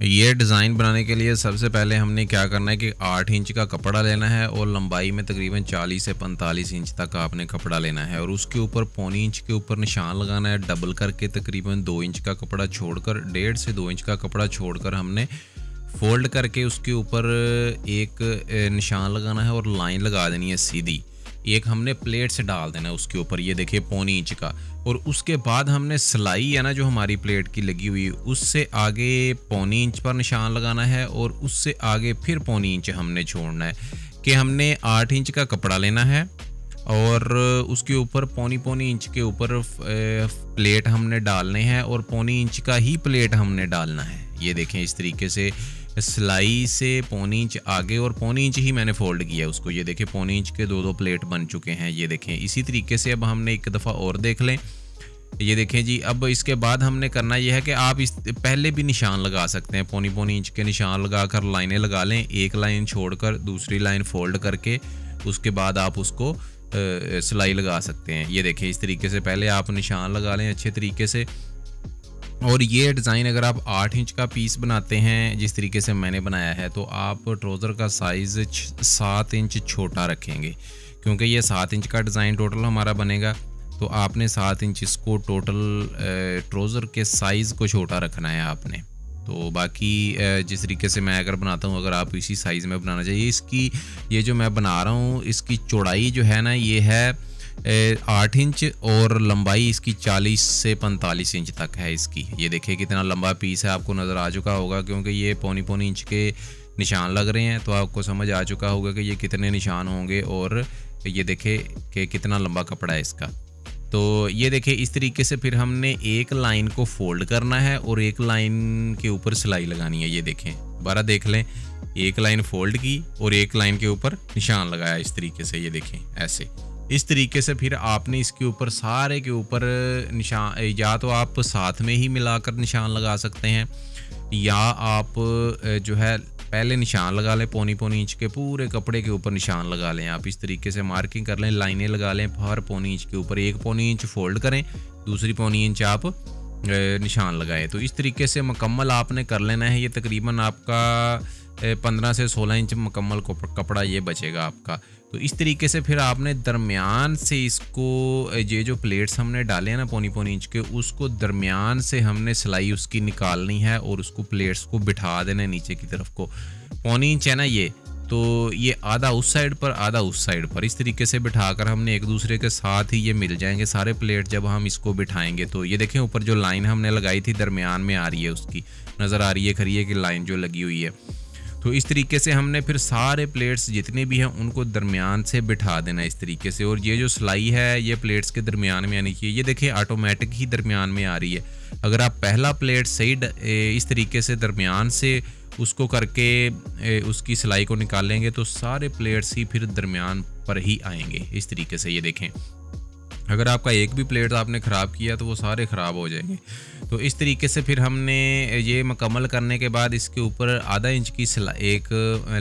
ये डिज़ाइन बनाने के लिए सबसे पहले हमने क्या करना है कि 8 इंच का कपड़ा लेना है और लंबाई में तकरीबन 40 से 45 इंच तक आपने कपड़ा लेना है और उसके ऊपर पौनी इंच के ऊपर निशान लगाना है डबल करके। तकरीबन 2 इंच का कपड़ा छोड़कर 1.5 से 2 इंच का कपड़ा छोड़कर हमने फोल्ड करके उसके ऊपर एक निशान लगाना है और लाइन लगा देनी है सीधी। एक हमने प्लेट से डाल देना है उसके ऊपर, ये देखिए पौनी इंच का। और उसके बाद हमने सिलाई है ना जो हमारी प्लेट की लगी हुई, उससे आगे पौनी इंच पर निशान लगाना है और उससे आगे फिर पौनी इंच हमने छोड़ना है। कि हमने 8 इंच का कपड़ा लेना है और उसके ऊपर पौनी इंच के ऊपर प्लेट हमने डालने हैं और पौनी इंच का ही प्लेट हमने डालना है। ये देखें इस तरीके से सिलाई से पौनी इंच आगे और पौनी इंच ही मैंने फोल्ड किया उसको। ये देखें पौनी इंच के दो प्लेट बन चुके हैं। ये देखें इसी तरीके से अब हमने एक दफ़ा और देख लें। ये देखें जी। अब इसके बाद हमने करना यह है कि आप इस पहले भी निशान लगा सकते हैं, पौनी इंच के निशान लगाकर लाइनें लगा लें। एक लाइन छोड़कर दूसरी लाइन फोल्ड करके उसके बाद आप उसको सिलाई लगा सकते हैं। ये देखें इस तरीके से पहले आप निशान लगा लें अच्छे तरीके से। और ये डिज़ाइन अगर आप 8 इंच का पीस बनाते हैं जिस तरीके से मैंने बनाया है तो आप ट्राउज़र का साइज़ 7 इंच छोटा रखेंगे, क्योंकि ये 7 इंच का डिज़ाइन टोटल हमारा बनेगा। तो आपने 7 इंच इसको टोटल ट्राउज़र के साइज़ को छोटा रखना है आपने। तो बाकी जिस तरीके से मैं अगर बनाता हूँ अगर आप इसी साइज़ में बनाना चाहिए। इसकी ये जो मैं बना रहा हूँ इसकी चौड़ाई जो है ना ये है 8 इंच और लंबाई इसकी 40 से 45 इंच तक है इसकी। ये देखिए कितना लंबा पीस है, आपको नज़र आ चुका होगा क्योंकि ये पौनी इंच के निशान लग रहे हैं तो आपको समझ आ चुका होगा कि ये कितने निशान होंगे। और ये देखें कि कितना लंबा कपड़ा है इसका। तो ये देखें इस तरीके से फिर हमने एक लाइन को फोल्ड करना है और एक लाइन के ऊपर सिलाई लगानी है। ये देखें दोबारा देख लें, एक लाइन फोल्ड की और एक लाइन के ऊपर निशान लगाया इस तरीके से। ये देखें ऐसे इस तरीके से फिर आपने इसके ऊपर सारे के ऊपर निशान, या तो आप साथ में ही मिलाकर निशान लगा सकते हैं या आप जो है पहले निशान लगा लें पौनी इंच के पूरे कपड़े के ऊपर निशान लगा लें। आप इस तरीके से मार्किंग कर लें, लाइनें लगा लें हर पौनी इंच के ऊपर। एक पौनी इंच फोल्ड करें, दूसरी पौनी इंच आप निशान लगाएं। तो इस तरीके से मुकम्मल आपने कर लेना है। ये तकरीबन आपका 15 से 16 इंच मुकम्मल कपड़ा ये बचेगा आपका। तो इस तरीके से फिर आपने दरमियान से इसको ये जो प्लेट्स हमने डाले हैं ना पौनी इंच के, उसको दरमियान से हमने सिलाई उसकी निकालनी है और उसको प्लेट्स को बिठा देना है नीचे की तरफ को। पौनी इंच है ना ये, तो ये आधा उस साइड पर आधा उस साइड पर इस तरीके से बिठाकर हमने एक दूसरे के साथ ही ये मिल जाएंगे सारे प्लेट जब हम इसको बिठाएंगे। तो ये देखें ऊपर जो लाइन हमने लगाई थी दरमियान में आ रही है, उसकी नज़र आ रही है खरी है कि लाइन जो लगी हुई है। तो इस तरीके से हमने फिर सारे प्लेट्स जितने भी हैं उनको दरमियान से बिठा देना इस तरीके से। और ये जो सिलाई है ये प्लेट्स के दरमियान में आनी चाहिए। ये देखिए ऑटोमेटिक ही दरमियान में आ रही है। अगर आप पहला प्लेट सही इस तरीके से दरमियान से उसको करके उसकी सिलाई को निकालेंगे तो सारे प्लेट्स ही फिर दरमियान पर ही आएंगे इस तरीके से। ये देखें अगर आपका एक भी प्लेट आपने ख़राब किया तो वो सारे ख़राब हो जाएंगे। तो इस तरीके से फिर हमने ये मुकम्मल करने के बाद इसके ऊपर आधा इंच की एक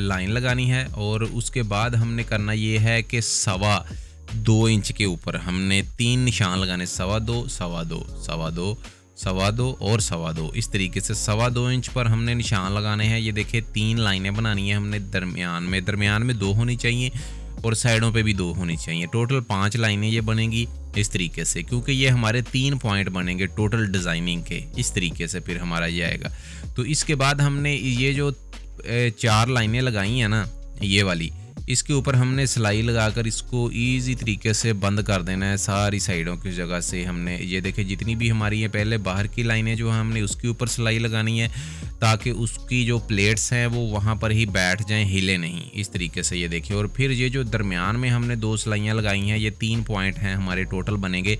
लाइन लगानी है और उसके बाद हमने करना ये है कि 2.25 इंच के ऊपर हमने 3 निशान लगाने, 2.25, 2.25, 2.25 और 2.25। इस तरीके से 2.25 इंच पर हमने निशान लगाने हैं। ये देखिए 3 लाइनें बनानी है हमने दरमियान में 2 होनी चाहिए और साइडों पे भी 2 होनी चाहिए। टोटल 5 लाइनें ये बनेंगी इस तरीके से, क्योंकि ये हमारे 3 पॉइंट बनेंगे टोटल डिज़ाइनिंग के। इस तरीके से फिर हमारा ये आएगा। तो इसके बाद हमने ये जो 4 लाइनें लगाई हैं ना ये वाली, इसके ऊपर हमने सिलाई लगाकर इसको इजी तरीके से बंद कर देना है सारी साइडों की जगह से। हमने ये देखे जितनी भी हमारी ये पहले बाहर की लाइनें जो हमने उसके ऊपर सिलाई लगानी है ताकि उसकी जो प्लेट्स हैं वो वहाँ पर ही बैठ जाएं, हिले नहीं इस तरीके से। ये देखिए और फिर ये जो दरमियान में हमने 2 सिलाइयाँ लगाई हैं, ये 3 पॉइंट हैं हमारे टोटल बनेंगे।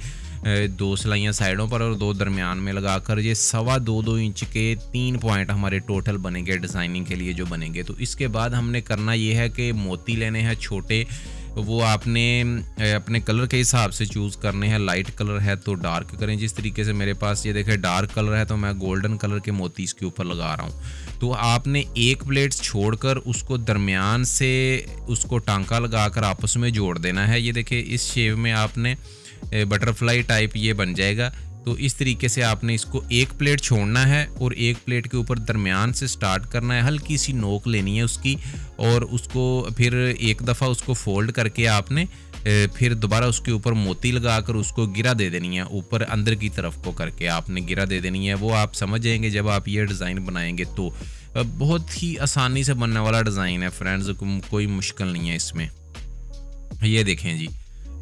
2 सिलाइयाँ साइडों पर और 2 दरमियान में लगाकर ये 2.25 इंच के 3 पॉइंट हमारे टोटल बनेंगे डिज़ाइनिंग के लिए जो बनेंगे। तो इसके बाद हमने करना ये है कि मोती लेने हैं छोटे, वो आपने अपने कलर के हिसाब से चूज़ करने हैं। लाइट कलर है तो डार्क करें। जिस तरीके से मेरे पास ये देखें डार्क कलर है तो मैं गोल्डन कलर के मोती इसके ऊपर लगा रहा हूँ। तो आपने एक प्लेट छोड़कर उसको दरमियान से उसको टांका लगाकर आपस में जोड़ देना है। ये देखिए इस शेप में आपने बटरफ्लाई टाइप ये बन जाएगा। तो इस तरीके से आपने इसको एक प्लेट छोड़ना है और एक प्लेट के ऊपर दरमियान से स्टार्ट करना है, हल्की सी नोक लेनी है उसकी, और उसको फिर एक दफ़ा उसको फोल्ड करके आपने फिर दोबारा उसके ऊपर मोती लगाकर उसको गिरा दे देनी है, ऊपर अंदर की तरफ को करके आपने गिरा दे देनी है। वो आप समझ जाएंगे जब आप ये डिज़ाइन बनाएंगे। तो बहुत ही आसानी से बनने वाला डिज़ाइन है फ्रेंड्स, कोई मुश्किल नहीं है इसमें। ये देखें जी,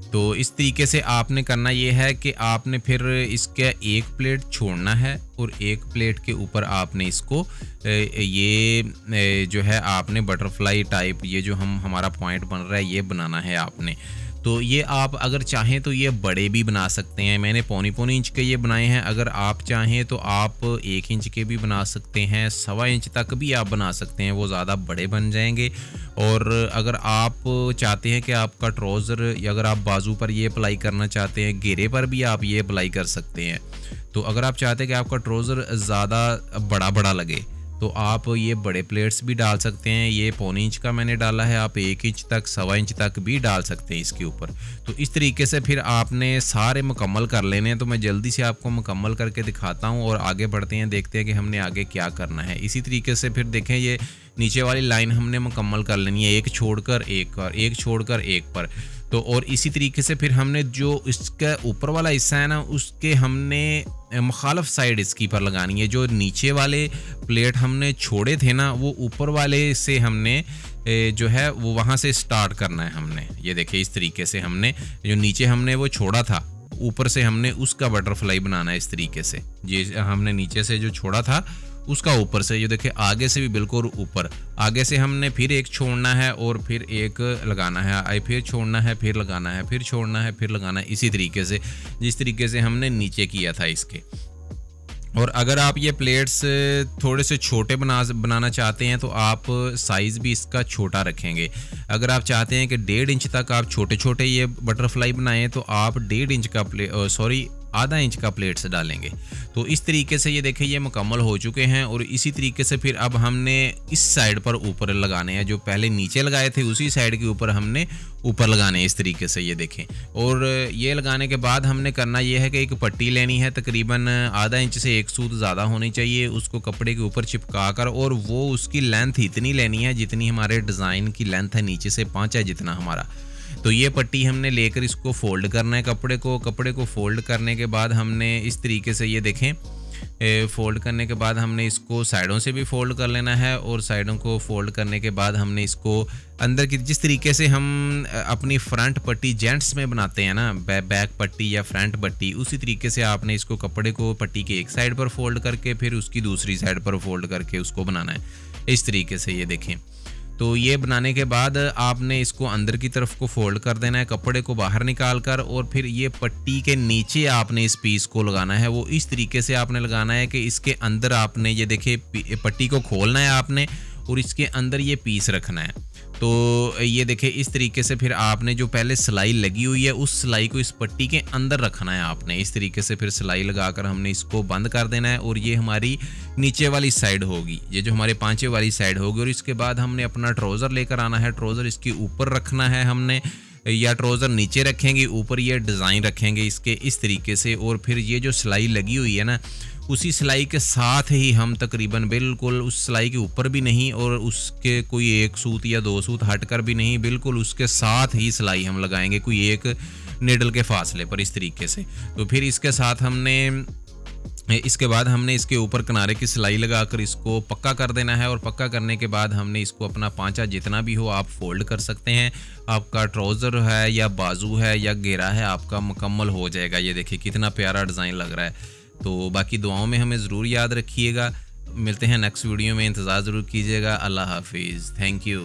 तो इस तरीके से आपने करना ये है कि आपने फिर इसके एक प्लेट छोड़ना है और एक प्लेट के ऊपर आपने इसको ये जो है आपने बटरफ्लाई टाइप ये जो हमारा पॉइंट बन रहा है ये बनाना है आपने। तो ये आप अगर चाहें तो ये बड़े भी बना सकते हैं, मैंने पौनी इंच के ये बनाए हैं। अगर आप चाहें तो आप 1 इंच के भी बना सकते हैं, 1.25 इंच तक भी आप बना सकते हैं, वो ज़्यादा बड़े बन जाएंगे। और अगर आप चाहते हैं कि आपका ट्राउज़र या अगर आप बाजू पर ये अप्लाई करना चाहते हैं, घेरे पर भी आप ये अप्लाई कर सकते हैं। तो अगर आप चाहते हैं कि आपका ट्राउज़र ज़्यादा बड़ा लगे तो आप ये बड़े प्लेट्स भी डाल सकते हैं। ये 1.25 इंच का मैंने डाला है, आप 1 इंच तक 1.25 इंच तक भी डाल सकते हैं इसके ऊपर। तो इस तरीके से फिर आपने सारे मुकम्मल कर लेने हैं। तो मैं जल्दी से आपको मुकम्मल करके दिखाता हूँ और आगे बढ़ते हैं, देखते हैं कि हमने आगे क्या करना है। इसी तरीके से फिर देखें, ये नीचे वाली लाइन हमने मुकम्मल कर लेनी है, एक छोड़कर एक पर, एक छोड़कर एक पर। तो और इसी तरीके से फिर हमने जो इसका ऊपर वाला हिस्सा है ना, उसके हमने मुखालफ साइड इसकी पर लगानी है। जो नीचे वाले प्लेट हमने छोड़े थे ना, वो ऊपर वाले से हमने जो है वो वहाँ से स्टार्ट करना है हमने। ये देखिए, इस तरीके से हमने जो नीचे हमने वो छोड़ा था, ऊपर से हमने उसका बटरफ्लाई बनाना है इस तरीके से। ये हमने नीचे से जो छोड़ा था उसका ऊपर से, ये देखिए आगे से भी बिल्कुल ऊपर, आगे से हमने फिर एक छोड़ना है और फिर एक लगाना है, फिर छोड़ना है, फिर लगाना है, फिर छोड़ना है, फिर लगाना है, इसी तरीके से जिस तरीके से हमने नीचे किया था इसके। और अगर आप ये प्लेट्स थोड़े से छोटे बनाना चाहते हैं तो आप साइज़ भी इसका छोटा रखेंगे। अगर आप चाहते हैं कि 1.5 इंच तक आप छोटे छोटे ये बटरफ्लाई बनाएं तो आप 1.5 इंच का आधा इंच का प्लेट्स डालेंगे। तो इस तरीके से ये देखें, ये मुकम्मल हो चुके हैं। और इसी तरीके से फिर अब हमने इस साइड पर ऊपर लगाने हैं, जो पहले नीचे लगाए थे उसी साइड के ऊपर हमने ऊपर लगाने हैं इस तरीके से, ये देखें। और ये लगाने के बाद हमने करना ये है कि एक पट्टी लेनी है, तकरीबन आधा इंच से एक सूत ज़्यादा होनी चाहिए, उसको कपड़े के ऊपर चिपका कर, और वो उसकी लेंथ इतनी लेनी है जितनी हमारे डिज़ाइन की लेंथ है, नीचे से 5 है जितना हमारा। तो ये पट्टी हमने लेकर इसको फोल्ड करना है कपड़े को फोल्ड करने के बाद हमने इस तरीके से, ये देखें, फोल्ड करने के बाद हमने इसको साइडों से भी फोल्ड कर लेना है। और साइडों को फोल्ड करने के बाद हमने इसको अंदर की, जिस तरीके से हम अपनी फ्रंट पट्टी जेंट्स में बनाते हैं ना, बैक पट्टी या फ्रंट पट्टी, उसी तरीके से आपने इसको कपड़े को पट्टी के एक साइड पर फोल्ड करके फिर उसकी दूसरी साइड पर फोल्ड करके उसको बनाना है इस तरीके से, ये देखें। तो ये बनाने के बाद आपने इसको अंदर की तरफ को फोल्ड कर देना है, कपड़े को बाहर निकाल कर, और फिर ये पट्टी के नीचे आपने इस पीस को लगाना है। वो इस तरीके से आपने लगाना है कि इसके अंदर आपने, ये देखिए, पट्टी को खोलना है आपने और इसके अंदर ये पीस रखना है। तो ये देखिए, इस तरीके से फिर आपने जो पहले सिलाई लगी हुई है उस सिलाई को इस पट्टी के अंदर रखना है आपने। इस तरीके से फिर सिलाई लगाकर हमने इसको बंद कर देना है और ये हमारी नीचे वाली साइड होगी, ये जो हमारे पांचे वाली साइड होगी। और इसके बाद हमने अपना ट्राउज़र लेकर आना है, ट्राउज़र इसके ऊपर रखना है हमने, या ट्राउज़र नीचे रखेंगे, ऊपर ये डिज़ाइन रखेंगे इसके इस तरीके से। और फिर ये जो सिलाई लगी हुई है ना, उसी सिलाई के साथ ही हम तकरीबन बिल्कुल उस सिलाई के ऊपर भी नहीं और उसके कोई एक सूत या 2 सूत हटकर भी नहीं, बिल्कुल उसके साथ ही सिलाई हम लगाएंगे, कोई एक नेडल के फासले पर, इस तरीके से। तो फिर इसके साथ इसके बाद हमने इसके ऊपर किनारे की सिलाई लगाकर इसको पक्का कर देना है। और पक्का करने के बाद हमने इसको अपना पांचा जितना भी हो आप फोल्ड कर सकते हैं। आपका ट्राउज़र है या बाजू है या घेरा है आपका मुकम्मल हो जाएगा। ये देखिए कितना प्यारा डिज़ाइन लग रहा है। तो बाकी दुआओं में हमें ज़रूर याद रखिएगा। मिलते हैं नेक्स्ट वीडियो में, इंतज़ार ज़रूर कीजिएगा। अल्लाह हाफिज़, थैंक यू।